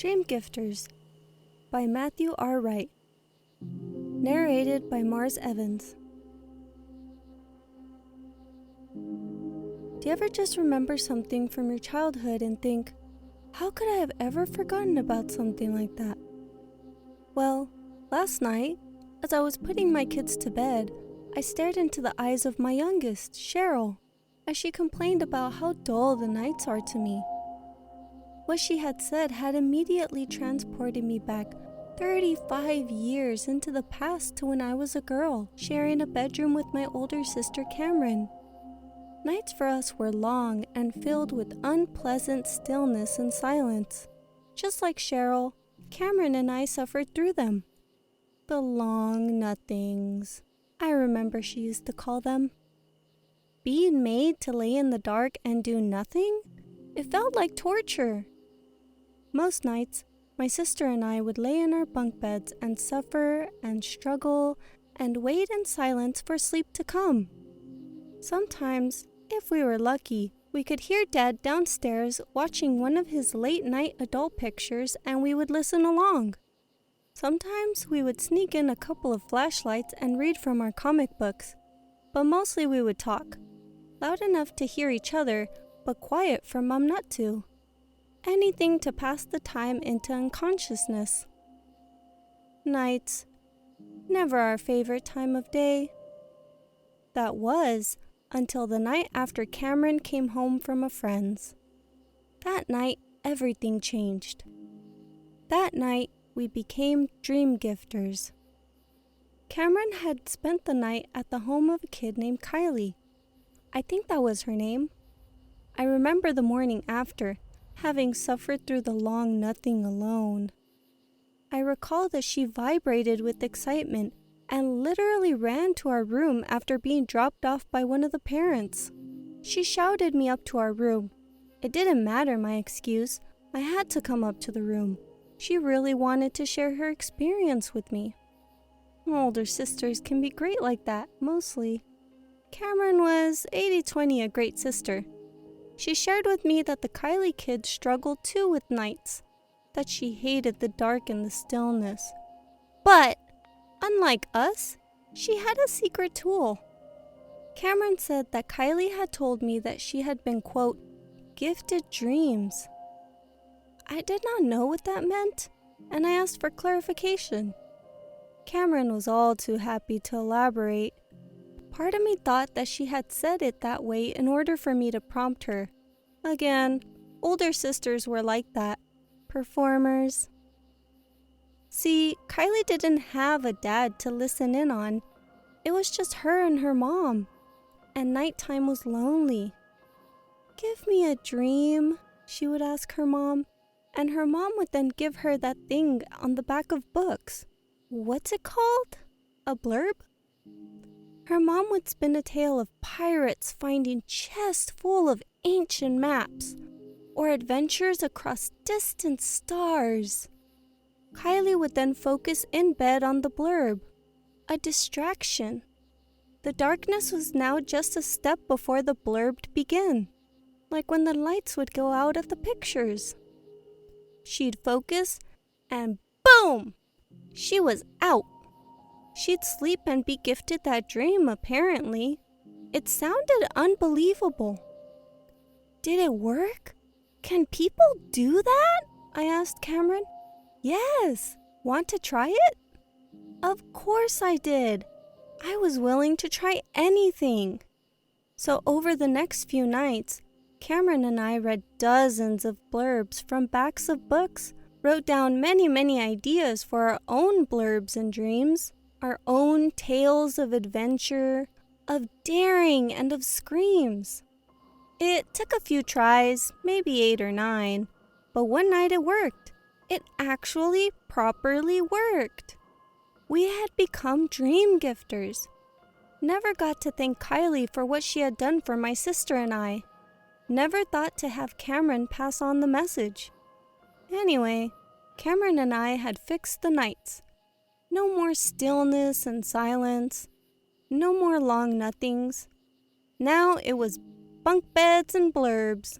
Dream Gifters by Matthew R. Wright. Narrated by Mars Evans. Do you ever just remember something from your childhood and think, how could I have ever forgotten about something like that? Well, last night, as I was putting my kids to bed, I stared into the eyes of my youngest, Cheryl, as she complained about how dull the nights are to me. What she had said had immediately transported me back 35 years into the past to when I was a girl, sharing a bedroom with my older sister Cameron. Nights for us were long and filled with unpleasant stillness and silence. Just like Cheryl, Cameron and I suffered through them. The long nothings, I remember she used to call them. Being made to lay in the dark and do nothing? It felt like torture. Most nights, my sister and I would lay in our bunk beds and suffer and struggle and wait in silence for sleep to come. Sometimes, if we were lucky, we could hear Dad downstairs watching one of his late-night adult pictures and we would listen along. Sometimes we would sneak in a couple of flashlights and read from our comic books, but mostly we would talk, loud enough to hear each other, but quiet for Mom not to. Anything to pass the time into unconsciousness. Nights, never our favorite time of day. That was until the night after Cameron came home from a friend's. That night, everything changed. That night, we became dream gifters. Cameron had spent the night at the home of a kid named Kylie. I think that was her name. I remember the morning after, having suffered through the long nothing alone. I recall that she vibrated with excitement and literally ran to our room after being dropped off by one of the parents. She shouted me up to our room. It didn't matter my excuse. I had to come up to the room. She really wanted to share her experience with me. Older sisters can be great like that, mostly. Cameron was 80-20 a great sister. She shared with me that the Kylie kid struggled too with nights, that she hated the dark and the stillness. But, unlike us, she had a secret tool. Cameron said that Kylie had told me that she had been, quote, gifted dreams. I did not know what that meant, and I asked for clarification. Cameron was all too happy to elaborate. Part of me thought that she had said it that way in order for me to prompt her. Again, older sisters were like that. Performers. See, Kylie didn't have a dad to listen in on. It was just her and her mom. And nighttime was lonely. Give me a dream, she would ask her mom. And her mom would then give her that thing on the back of books. What's it called? A blurb? Her mom would spin a tale of pirates finding chests full of ancient maps, or adventures across distant stars. Kylie would then focus in bed on the blurb, a distraction. The darkness was now just a step before the blurb began, like when the lights would go out of the pictures. She'd focus, and boom! She was out. She'd sleep and be gifted that dream, apparently. It sounded unbelievable. Did it work? Can people do that? I asked Cameron. Yes. Want to try it? Of course I did. I was willing to try anything. So over the next few nights, Cameron and I read dozens of blurbs from backs of books, wrote down many ideas for our own blurbs and dreams, our own tales of adventure, of daring, and of screams. It took a few tries, maybe 8 or 9, but one night it worked. It actually properly worked. We had become dream gifters. Never got to thank Kylie for what she had done for my sister and I. Never thought to have Cameron pass on the message. Anyway, Cameron and I had fixed the nights. No more stillness and silence. No more long nothings. Now it was bunk beds and blurbs.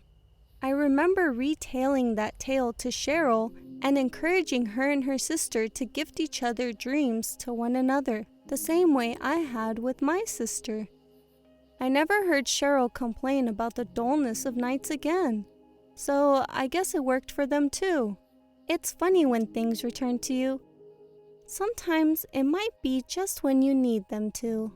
I remember retailing that tale to Cheryl and encouraging her and her sister to gift each other dreams to one another, the same way I had with my sister. I never heard Cheryl complain about the dullness of nights again, so I guess it worked for them too. It's funny when things return to you. Sometimes it might be just when you need them to.